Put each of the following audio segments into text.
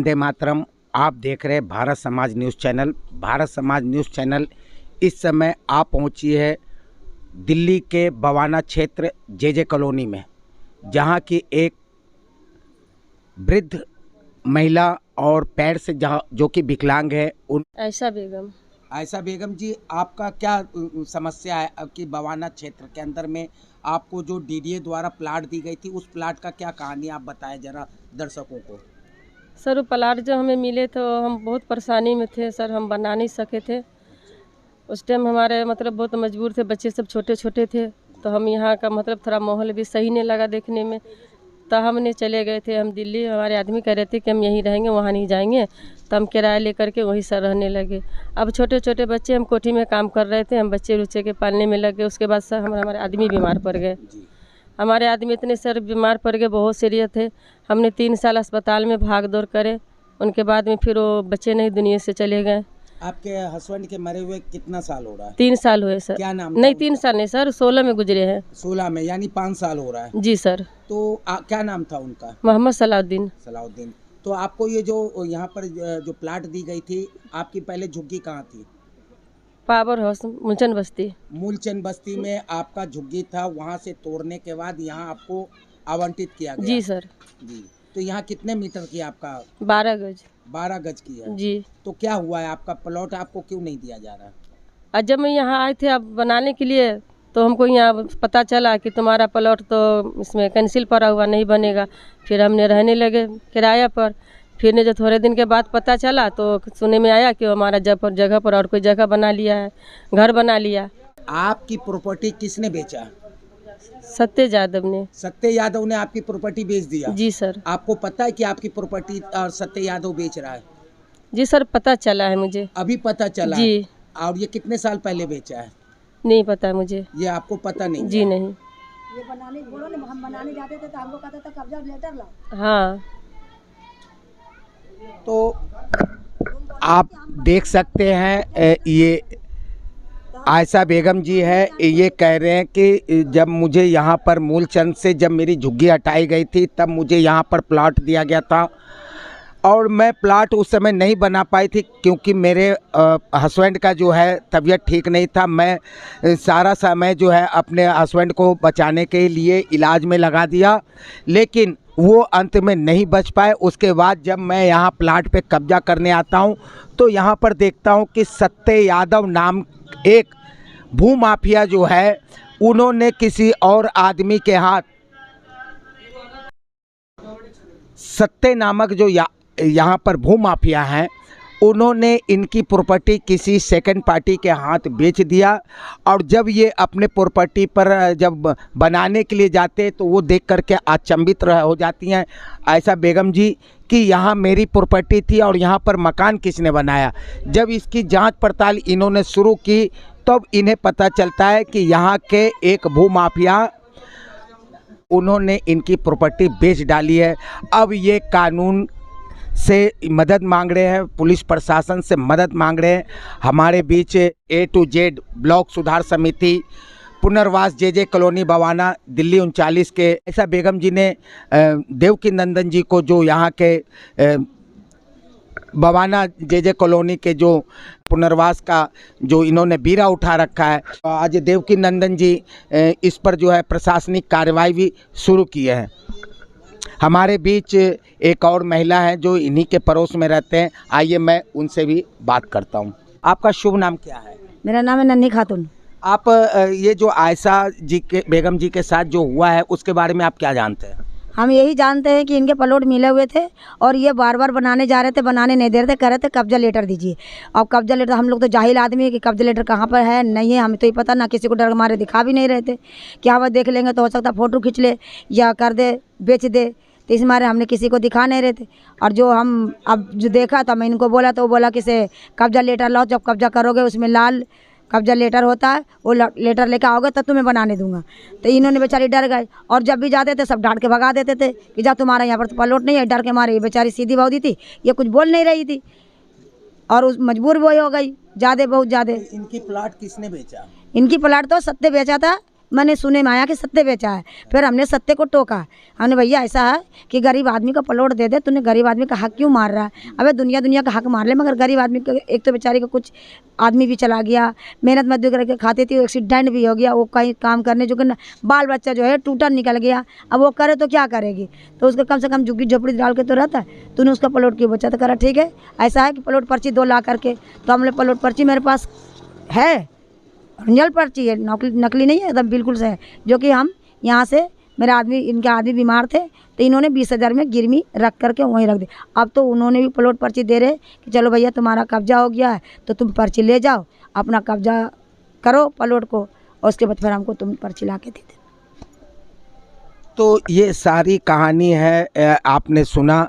वंदे मातरम। आप देख रहे हैं भारत समाज न्यूज़ चैनल। भारत समाज न्यूज़ चैनल इस समय आप पहुंची है दिल्ली के बवाना क्षेत्र जे कॉलोनी में, जहां की एक वृद्ध महिला और पैर से जो कि विकलांग है उन आयशा बेगम जी, आपका क्या समस्या है कि बवाना क्षेत्र के अंदर में आपको जो डीडीए द्वारा प्लाट दी गई थी, उस प्लाट का क्या कहानी आप बताएं जरा दर्शकों को। सर, वो प्लाट जो हमें मिले तो हम बहुत परेशानी में थे सर, हम बना नहीं सके थे। उस टाइम हमारे मतलब बहुत मजबूर थे, बच्चे सब छोटे छोटे थे, तो हम यहाँ का मतलब थोड़ा माहौल भी सही नहीं लगा देखने में, तो हमने चले गए थे हम दिल्ली। हमारे आदमी कह रहे थे कि हम यहीं रहेंगे, वहाँ नहीं जाएंगे, तो हम किराया लेकर के वहीं सर रहने लगे। अब छोटे छोटे बच्चे, हम कोठी में काम कर रहे थे, हम बच्चे रुच्चे के पालने में लगे। उसके बाद सर हमारे आदमी बीमार पड़ गए। हमारे आदमी इतने सर बीमार पड़ गए, बहुत सीरियस थे। हमने 3 साल अस्पताल में भाग दौड़ करे, उनके बाद में फिर वो बच्चे नहीं दुनिया से चले गए। आपके हस्बैंड के मरे हुए कितना साल हो रहा है? 3 साल हुए सर। क्या नाम? नहीं 3 साल नहीं सर, 16 में गुजरे हैं। 16 में, यानी 5 साल हो रहा है। जी सर। तो क्या नाम था उनका? मोहम्मद सलाउद्दीन। सलाउद्दीन। तो आपको ये जो यहाँ पर जो प्लाट दी गई थी, आपकी पहले झुग्गी कहाँ थी? पावर हाउस, मूलचंद बस्ती। मूलचंद बस्ती में आपका झुग्गी था, वहाँ से तोड़ने के बाद यहाँ आपको आवंटित किया गया। जी सर। जी। तो यहाँ कितने मीटर की आपका? 12 गज। 12 गज की है जी। तो क्या हुआ है, आपका प्लॉट आपको क्यों नहीं दिया जा रहा? और जब मैं यहाँ आए थे अब बनाने के लिए, तो हमको यहाँ पता चला कि तुम्हारा प्लॉट तो इसमें कैंसिल पड़ा हुआ, नहीं बनेगा। फिर हमने रहने लगे किराया पर। फिर ने जो थोड़े दिन के बाद पता चला तो सुनने में आया कि हमारा जगह पर और कोई जगह बना लिया है, घर बना लिया। आपकी प्रॉपर्टी किसने बेचा? सत्य यादव ने। सत्य यादव ने आपकी प्रॉपर्टी बेच दिया? जी सर। आपको पता है कि आपकी प्रॉपर्टी और सत्य यादव बेच रहा है? जी सर, पता चला है मुझे। अभी पता चला? जी। और ये कितने साल पहले बेचा है? नहीं पता मुझे। ये आपको पता नहीं? जी नहीं। ये बनाने बोलो ना, हम बनाने जाते थे तो हमको कहता था कब्जा लेटर ला। हाँ। तो आप देख सकते हैं ये आयशा बेगम जी है, ये कह रहे हैं कि जब मुझे यहाँ पर मूलचंद से जब मेरी झुग्गी हटाई गई थी, तब मुझे यहाँ पर प्लाट दिया गया था और मैं प्लाट उस समय नहीं बना पाई थी क्योंकि मेरे हस्बैंड का जो है तबीयत ठीक नहीं था। मैं सारा समय जो है अपने हस्बैंड को बचाने के लिए इलाज में लगा दिया, लेकिन वो अंत में नहीं बच पाए। उसके बाद जब मैं यहाँ प्लाट पे कब्जा करने आता हूँ तो यहाँ पर देखता हूँ कि सत्य यादव नाम एक भूमाफिया जो है, उन्होंने किसी और आदमी के हाथ, सत्य नामक जो यहाँ पर भूमाफिया हैं, उन्होंने इनकी प्रॉपर्टी किसी सेकंड पार्टी के हाथ बेच दिया। और जब ये अपने प्रॉपर्टी पर जब बनाने के लिए जाते तो वो देख करके अचंभित हो जाती हैं आयशा बेगम जी कि यहाँ मेरी प्रॉपर्टी थी और यहाँ पर मकान किसने बनाया। जब इसकी जांच पड़ताल इन्होंने शुरू की तब इन्हें पता चलता है कि यहाँ के एक भूमाफिया, उन्होंने इनकी प्रॉपर्टी बेच डाली है। अब ये कानून से मदद मांग रहे हैं, पुलिस प्रशासन से मदद मांग रहे हैं। हमारे बीच A to Z ब्लॉक सुधार समिति पुनर्वास जे कॉलोनी बवाना दिल्ली 39 के आयशा बेगम जी ने देवकी नंदन जी को, जो यहाँ के बवाना जे कॉलोनी के जो पुनर्वास का जो इन्होंने बीरा उठा रखा है, आज देवकी नंदन जी इस पर जो है प्रशासनिक कार्रवाई भी शुरू किए हैं। हमारे बीच एक और महिला है जो इन्हीं के पड़ोस में रहते हैं, आइए मैं उनसे भी बात करता हूं। आपका शुभ नाम क्या है? मेरा नाम है नन्ही खातून। आप ये जो आयशा जी के बेगम जी के साथ जो हुआ है उसके बारे में आप क्या जानते हैं? हम यही जानते हैं कि इनके प्लॉट मिले हुए थे और ये बार बार बनाने जा रहे थे, बनाने नहीं दे रहे थे, कह रहे थे कब्जा लेटर दीजिए। अब कब्जा लेटर, हम लोग तो जाहिल आदमी है कि कब्जा लेटर कहाँ पर है नहीं है, हमें तो ही पता ना, किसी को डर मारे दिखा भी नहीं रहे थे। क्या वह देख लेंगे तो हो सकता फ़ोटो खींच ले या कर दे, बेच दे, तो इस मारे हमने किसी को दिखा नहीं रहे थे। और जो हम अब जो देखा तो मैं इनको बोला तो वो बोला कि से कब्जा लेटर लाओ, जब कब्जा करोगे उसमें लाल कब्जा लेटर होता है, वो लेटर लेकर आओगे तब तुम्हें बनाने दूंगा। तो इन्होंने बेचारी डर गए और जब भी जाते थे सब डांट के भगा देते थे कि जा तुम्हारा यहाँ पर तो प्लॉट नहीं है। डर के मारे ये बेचारी सीधी बौदी थी, ये कुछ बोल नहीं रही थी और उस मजबूर वो हो गई ज़्यादा, बहुत ज़्यादा। इनकी प्लाट किसने बेचा? इनकी प्लाट तो सत्य बेचा था, मैंने सुने में आया कि सत्ते बेचा है। फिर हमने सत्ते को टोका, हमने भैया ऐसा है कि गरीब आदमी का प्लॉट दे दे, तूने गरीब आदमी का हक क्यों मार रहा है? अबे दुनिया का हक मार ले, मगर गरीब आदमी का एक तो बेचारी का कुछ आदमी भी चला गया, मेहनत मजदूरी करके खाते थे, एक्सीडेंट भी हो गया, वो कहीं काम करने जो कि बाल बच्चा जो है टूटा निकल गया, अब वो करे तो क्या करेगी? तो उसका कम से कम झुग्गी झोपड़ी डाल के तो रहता है। तूने उसका प्लॉट क्यों बचा? तो करा ठीक है, ऐसा है कि प्लॉट पर्ची 2 लाख करके, तो हमने प्लॉट पर्ची मेरे पास है, ओरिजिनल पर्ची है, नकली नहीं है, एकदम बिल्कुल से है, जो कि हम यहाँ से मेरा आदमी, इनके आदमी बीमार थे तो इन्होंने 20,000 में गिरवी रख करके वहीं रख दी। अब तो उन्होंने भी प्लॉट पर्ची दे रहे कि चलो भैया तुम्हारा कब्जा हो गया है तो तुम पर्ची ले जाओ, अपना कब्जा करो प्लॉट को, और उसके बाद फिर हमको तुम पर्ची ला के दे दे। तो ये सारी कहानी है, आपने सुना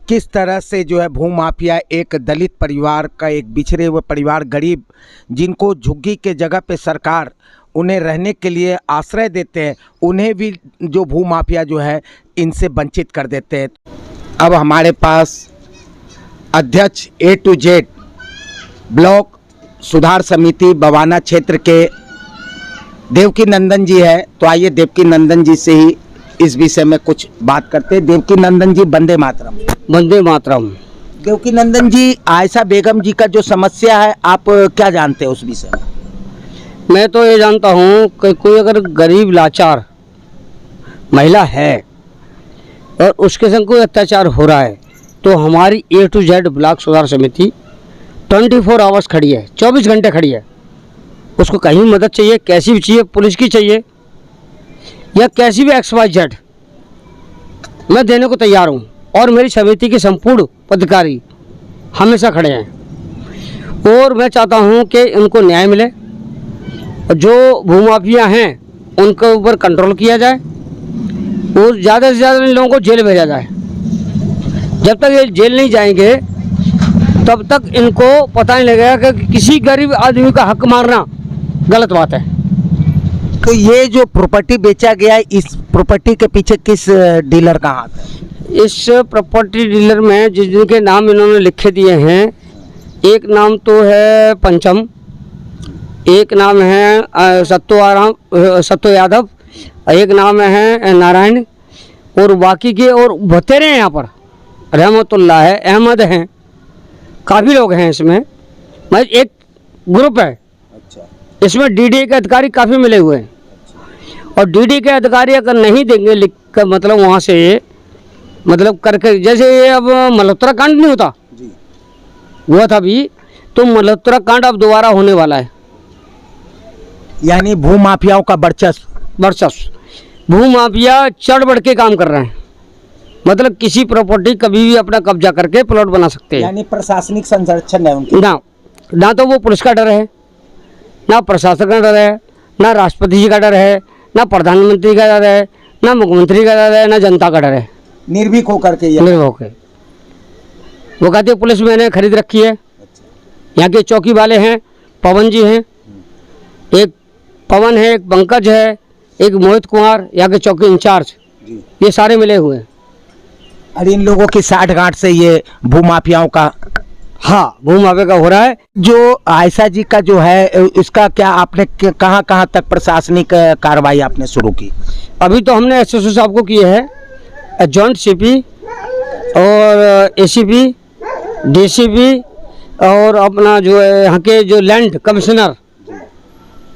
किस तरह से जो है भूमाफिया एक दलित परिवार का, एक बिछड़े हुए परिवार, गरीब, जिनको झुग्गी के जगह पे सरकार उन्हें रहने के लिए आश्रय देते हैं, उन्हें भी जो भूमाफिया जो है इनसे वंचित कर देते हैं। अब हमारे पास अध्यक्ष A to Z ब्लॉक सुधार समिति बवाना क्षेत्र के देवकी नंदन जी है। तो आइए देवकी नंदन जी से ही इस विषय में कुछ बात करते हैं। देवकी नंदन जी, वंदे मातरम। वंदे मातरम। देवकी नंदन जी, आयशा बेगम जी का जो समस्या है, आप क्या जानते हैं उस विषय में? मैं तो ये जानता हूँ कि कोई अगर गरीब लाचार महिला है और उसके संग कोई अत्याचार हो रहा है तो हमारी A to Z ब्लॉक सुधार समिति 24 आवर्स खड़ी है, 24 घंटे खड़ी है। उसको कहीं मदद चाहिए, कैसी भी चाहिए, पुलिस की चाहिए या कैसी भी XYZ, मैं देने को तैयार हूँ। और मेरी समिति के संपूर्ण पदाधिकारी हमेशा खड़े हैं और मैं चाहता हूँ कि उनको न्याय मिले और जो भूमाफिया हैं उनके ऊपर कंट्रोल किया जाए और ज़्यादा से ज़्यादा इन लोगों को जेल भेजा जाए। जब तक ये जेल नहीं जाएंगे तब तक इनको पता नहीं लगेगा कि किसी गरीब आदमी का हक मारना गलत बात है। तो ये जो प्रॉपर्टी बेचा गया है, इस प्रॉपर्टी के पीछे किस डीलर का हाथ है? इस प्रॉपर्टी डीलर में जिनके नाम इन्होंने लिखे दिए हैं, एक नाम तो है पंचम, एक नाम है सत्तो यादव, एक नाम है नारायण, और बाकी के और बतेरे हैं यहाँ पर, रहमतुल्लाह है, अहमद हैं, काफ़ी लोग हैं इसमें। मैं एक ग्रुप है। अच्छा। इसमें DDA के अधिकारी काफ़ी मिले हुए हैं। और DDA के अधिकारी अगर नहीं देंगे लिख कर, मतलब वहाँ से मतलब करके, जैसे ये अब मल्होत्रा कांड नहीं होता जी, हुआ था अभी, तो मल्होत्रा कांड अब दोबारा होने वाला है। यानी भूमाफियाओं का वर्चस्व, भूमाफिया चढ़ बढ़ के काम कर रहे हैं। मतलब किसी प्रॉपर्टी कभी भी अपना कब्जा करके प्लॉट बना सकते हैं। यानी प्रशासनिक संरक्षण है उनकी। ना तो वो पुलिस का डर है, ना प्रशासन का डर है, ना राष्ट्रपति जी का डर है, ना प्रधानमंत्री का डर है, ना मुख्यमंत्री का डर है, ना जनता का डर है। निर्भीक होकर के निर्भीक होकर वो कहते हैं पुलिस मैंने खरीद रखी है। यहाँ के चौकी वाले हैं, पवन जी हैं, एक पवन है, एक पंकज है, एक मोहित कुमार, यहाँ के चौकी इंचार्ज, ये सारे मिले हुए हैं। और इन लोगों की साठगांठ से ये भूमाफियाओं का, हाँ, भूमाफिया का हो रहा है। जो आयशा जी का जो है इसका क्या आपने कहाँ कहाँ तक प्रशासनिक कार्रवाई आपने शुरू की? अभी तो हमने SSO साहब को किए हैं, जॉइंट CP और ACP, DCP और अपना जो है यहाँ के जो लैंड कमिश्नर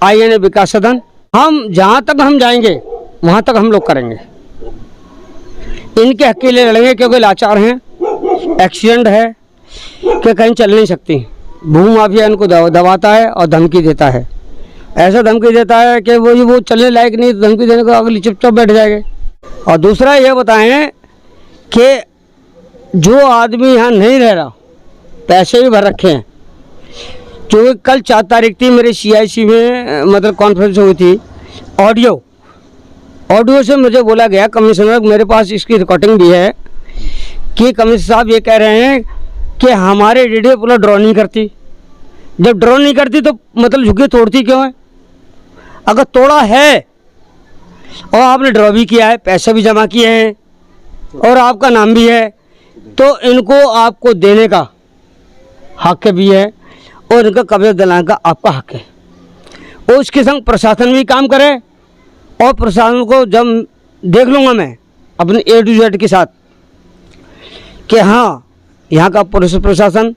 INA विकास सदन, हम जहाँ तक हम जाएंगे वहाँ तक हम लोग करेंगे। इनके हक के लिए लड़ेंगे क्योंकि लाचार हैं, एक्सीडेंट है कि कहीं चल नहीं सकती। भूमाफिया इनको दबाता है और धमकी देता है, ऐसा धमकी देता है कि वो चलने लायक नहीं, धमकी देने को अगली चुपचाप बैठ जाएंगे। और दूसरा ये बताएं कि जो आदमी यहाँ नहीं रह रहा, पैसे भी भर रखे हैं, जो कल 4 तारीख थी मेरे CIC में मतलब कॉन्फ्रेंस हुई थी, ऑडियो से मुझे बोला गया, कमिश्नर मेरे पास इसकी रिकॉर्डिंग भी है, कि कमिश्नर साहब ये कह रहे हैं कि हमारे DDA पुलिस ड्रॉ नहीं करती। जब ड्रॉ नहीं करती तो मतलब झुग्गी तोड़ती क्यों है? अगर तोड़ा है और आपने ड्रॉ भी किया है, पैसे भी जमा किए हैं और आपका नाम भी है, तो इनको आपको देने का हक भी है और इनका कब्जा दिलाने का आपका हक है। और उसके संग प्रशासन भी काम करे और प्रशासन को जब देख लूँगा मैं अपने A to Z के साथ कि हाँ यहाँ का पुलिस प्रशासन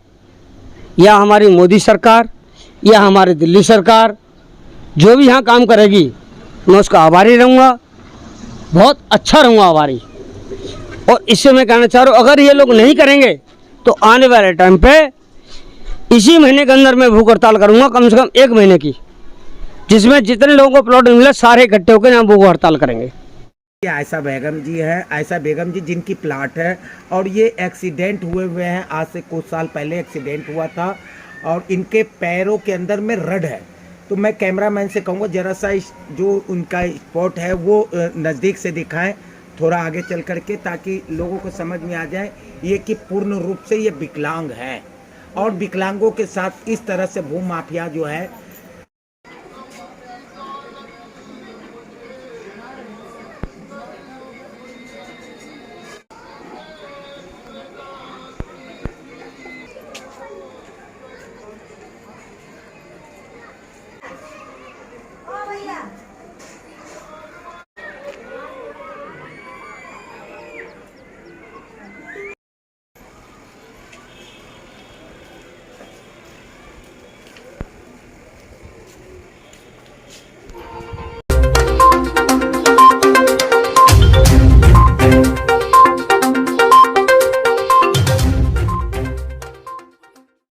या हमारी मोदी सरकार या हमारी दिल्ली सरकार जो भी यहाँ काम करेगी मैं उसका आभारी रहूँगा, बहुत अच्छा रहूँगा आभारी। और इससे मैं कहना चाह रहा हूँ अगर ये लोग नहीं करेंगे तो आने वाले टाइम पे इसी महीने के अंदर मैं भूख हड़ताल करूँगा, कम से कम 1 महीने की, जिसमें जितने लोगों को प्लॉट मिले सारे इकट्ठे होकर यहाँ भूख हड़ताल करेंगे। ये आयशा बेगम जी है, आयशा बेगम जी जिनकी प्लाट है और ये एक्सीडेंट हुए हैं। आज से कुछ साल पहले एक्सीडेंट हुआ था और इनके पैरों के अंदर में रड है। तो मैं कैमरामैन से कहूँगा जरा सा जो उनका स्पॉट है वो नज़दीक से दिखाएं, थोड़ा आगे चल करके, ताकि लोगों को समझ में आ जाए ये कि पूर्ण रूप से ये विकलांग है और विकलांगों के साथ इस तरह से भूमाफिया जो है